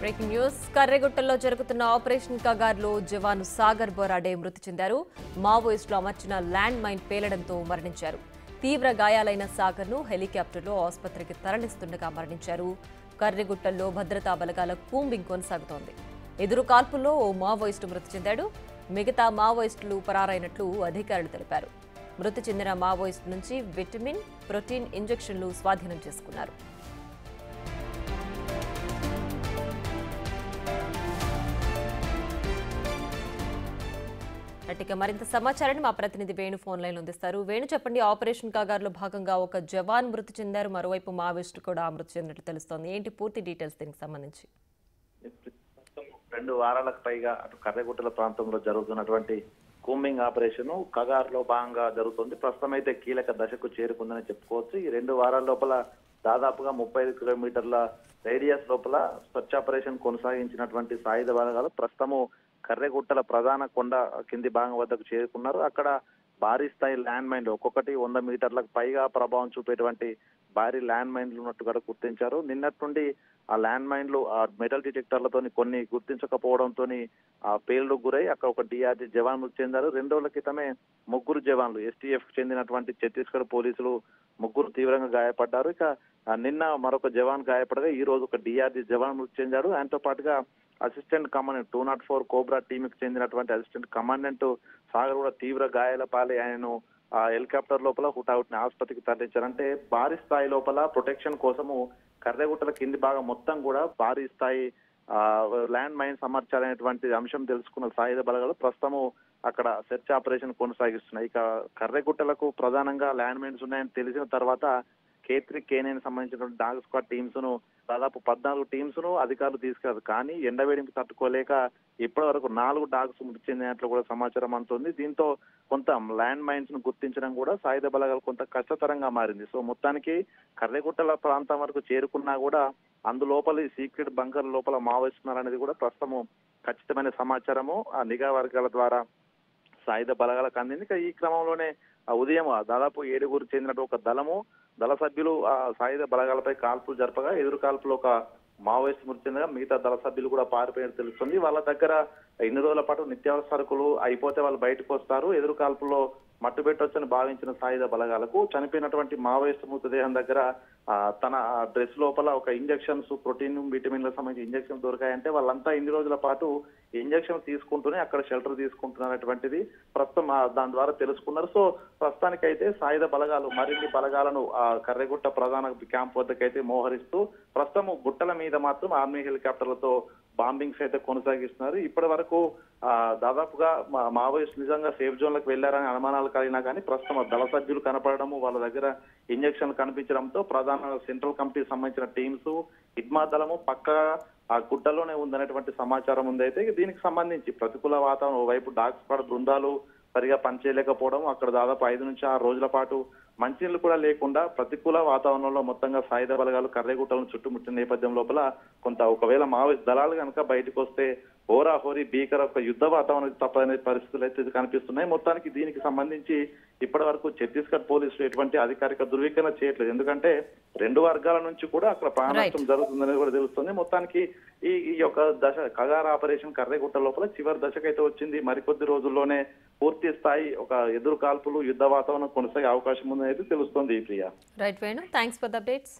Breaking news కర్రెగుట్టలో జరుగుతున్న operation కగార్లో జవాను సాగర్ బొరాడే మృతి చెందారు. మావోయిస్టులు అమర్చిన ల్యాండ్ మైన్ పేలడంతో మరణించారు. తీవ్ర గాయాలైన సాగర్ను హెలికాప్టర్లో ఆసుపత్రికి తరలిస్తుండగా మరణించారు. కర్రెగుట్టల్లో భద్రతా బలగాల కూంబింగ్ కొనసాగుతోంది. ఎదురు కాల్పుల్లో ఓ మావోయిస్టు మృతి చెందాడు. మిగతా మావోయిస్టులు పరారైనట్లు అధికారులు తెలిపారు. మృతి చెందిన మావోయిస్టు నుంచి విటమిన్, ప్రోటీన్ ఇంజెక్షన్లు స్వాధీనం చేసుకున్నారు. ఇక మరింత సమాచారాన్ని మా ప్రతినిధి వేణు ఫోన్ లైన్ అందిస్తారు. వేణు, చెప్పండి. ఆపరేషన్ కాగార్లో భాగంగా ఒక జవాన్ మృతి చెందారు, మరోవైపు మావోయిస్టు కూడా మృతి చెందినట్టు తెలుస్తోంది. ఏంటి పూర్తి డీటెయిల్స్ దీనికి సంబంధించి? 2 వారాలకు పైగా అటు కర్రెగుట్టల ప్రాంతంలో జరుగుతున్నటువంటి కూంబింగ్ ఆపరేషన్ కగార్లో భాగంగా జరుగుతుంది. ప్రస్తుతం అయితే కీలక దశకు చేరుకుందని చెప్పుకోవచ్చు. ఈ 2 వారాల లోపల దాదాపుగా 35 కిలోమీటర్ల రేడియస్ లోపల స్వచ్ఛ ఆపరేషన్ కొనసాగించినటువంటి సాయుధ బలగాలు ప్రస్తుతము కర్రెగుట్టల ప్రధాన కొండ కింది భాగం వద్దకు చేరుకున్నారు. అక్కడ భారీ స్థాయి ల్యాండ్ మైన్లు ఒక్కొక్కటి 100 మీటర్లకు పైగా ప్రభావం చూపేటువంటి భారీ ల్యాండ్ మైన్లు ఉన్నట్టుగా గుర్తించారు. నిన్నటి నుండి ఆ ల్యాండ్ మైన్లు ఆ మెటల్ డిటెక్టర్లతో కొన్ని గుర్తించకపోవడంతో ఆ పేలుడు గురై అక్కడ ఒక డిఆర్జీ జవాన్ మృతి చెందారు. 2 రోజుల క్రితమే 3 జవాన్లు ఎస్టీఎఫ్ చెందినటువంటి ఛత్తీస్గఢ్ పోలీసులు 3 తీవ్రంగా గాయపడ్డారు. ఇక నిన్న మరొక జవాన్ గాయపడగా ఈ రోజు ఒక డిఆర్జీ జవాన్ మృతి చెందాడు. ఆయనతో పాటుగా అసిస్టెంట్ కమాండెంట్ 204 కోబ్రా టీంకి చెందినటువంటి అసిస్టెంట్ కమాండెంట్ సాగర్ కూడా తీవ్ర గాయాల పాలై ఆయనను ఆ హెలికాప్టర్ లోపల హుటాహుటిని ఆసుపత్రికి తరలించారు. అంటే భారీ స్థాయి లోపల ప్రొటెక్షన్ కోసము కర్రెగుట్టల కింది భాగం మొత్తం కూడా భారీ స్థాయి ల్యాండ్ మైన్స్ అమర్చాలనేటువంటి అంశం తెలుసుకున్న సాయుధ బలగాలు ప్రస్తుతము అక్కడ సెర్చ్ ఆపరేషన్ కొనసాగిస్తున్నాయి. ఇక కర్రెగుట్టలకు ప్రధానంగా ల్యాండ్ మైన్స్ ఉన్నాయని తెలిసిన తర్వాత K3, K9 సంబంధించినటువంటి డాగ్ స్క్వాడ్ టీమ్స్ ను దాదాపు 14 టీమ్స్ ను అధికారులు తీసుకెళ్లారు. కానీ ఎండవేడికి తట్టుకోలేక ఇప్పటి వరకు 4 డాగ్స్ మృతి చెందినట్లు కూడా సమాచారం అందుతుంది. దీంతో కొంత ల్యాండ్ మైన్స్ ను గుర్తించడం కూడా సాయుధ బలగాలు కొంత కష్టతరంగా మారింది. సో మొత్తానికి కర్రెగుట్టల ప్రాంతం వరకు చేరుకున్నా కూడా అందులోపల సీక్రెట్ బంకర్ లోపల మావోయిస్తున్నారనేది కూడా ప్రస్తుతము ఖచ్చితమైన సమాచారము ఆ నిఘా వర్గాల ద్వారా సాయుధ బలగాలకు అందింది. ఈ క్రమంలోనే ఉదయం దాదాపు 7 చెందినట్టు ఒక దళ సభ్యులు ఆ సాయుధ బలగాలపై కాల్పులు జరపగా ఎదురు కాల్పులో ఒక మావోయిస్ట్ మృతి చెందగా మిగతా దళ సభ్యులు కూడా పారిపోయినట్టు తెలుస్తుంది. వాళ్ళ దగ్గర ఇన్ని రోజుల పాటు నిత్యావసర సరుకులు అయిపోతే వాళ్ళు బయటకు వస్తారు. ఎదురు కాల్పుల్లో మట్టుబెట్టొచ్చని భావించిన సాయుధ బలగాలకు చనిపోయినటువంటి మావోయిస్ట్ మృతదేహం దగ్గర తన డ్రెస్ లోపల ఒక ఇంజెక్షన్స్, ప్రోటీన్, విటమిన్లకు సంబంధించి ఇంజెక్షన్ దొరికాయంటే వాళ్ళంతా ఇన్ని రోజుల పాటు ఇంజెక్షన్ తీసుకుంటూనే అక్కడ షెల్టర్ తీసుకుంటున్నటువంటిది ప్రస్తుతం దాని ద్వారా తెలుసుకున్నారు. సో ప్రస్తుతానికైతే సాయుధ బలగాలు మరిన్ని బలగాలను ఆ కర్రెగుట్ట ప్రధాన క్యాంప్ వద్దకైతే మోహరిస్తూ ప్రస్తుతం గుట్టల మీద మాత్రం ఆర్మీ హెలికాప్టర్లతో బాంబింగ్స్ అయితే కొనసాగిస్తున్నారు. ఇప్పటి వరకు దాదాపుగా మావోయిస్ట్ నిజంగా సేఫ్ జోన్లకు వెళ్లారని అనుమానాలు కలిగినా కానీ ప్రస్తుతం దళ సభ్యులు కనపడము, వాళ్ళ దగ్గర ఇంజక్షన్లు కనిపించడంతో ప్రధాన సెంట్రల్ కమిటీకి సంబంధించిన టీమ్స్ హిడ్మా దళము పక్కగా ఆ గుట్టలోనే ఉందనేటువంటి సమాచారం ఉంది. అయితే దీనికి సంబంధించి ప్రతికూల వాతావరణం వైపు డాగ్ స్క్వాడ్ బృందాలు సరిగా పనిచేయలేకపోవడం, అక్కడ దాదాపు 5 నుంచి 6 రోజుల పాటు మంచినీళ్లు కూడా లేకుండా ప్రతికూల వాతావరణంలో మొత్తంగా సాయుధ బలగాలు కర్రెగుట్టలను చుట్టుముట్టిన నేపథ్యం లోపల కొంత ఒకవేళ మావోయిస్ట్ దళాలు కనుక బయటకు వస్తే హోరాహోరీ భీకర ఒక యుద్ధ వాతావరణం తప్పనే పరిస్థితులు అయితే కనిపిస్తున్నాయి. మొత్తానికి దీనికి సంబంధించి ఇప్పటి వరకు ఛత్తీస్గఢ్ పోలీసులు ఎటువంటి అధికారిక ధృవీకరణ చేయట్లేదు. ఎందుకంటే 2 వర్గాల నుంచి కూడా అక్కడ ప్రాణ నష్టం జరుగుతుందనేది కూడా తెలుస్తుంది. మొత్తానికి ఈ యొక్క దశ కగార్ ఆపరేషన్ కర్రెగుట్ట లోపల చివరి దశకైతే వచ్చింది. మరికొద్ది రోజుల్లోనే పూర్తి స్థాయి ఒక ఎదురు కాల్పులు, యుద్ధ వాతావరణం కొనసాగే అవకాశం ఉందని అయితే తెలుస్తోంది. Priya. Right Venu, thanks for the updates.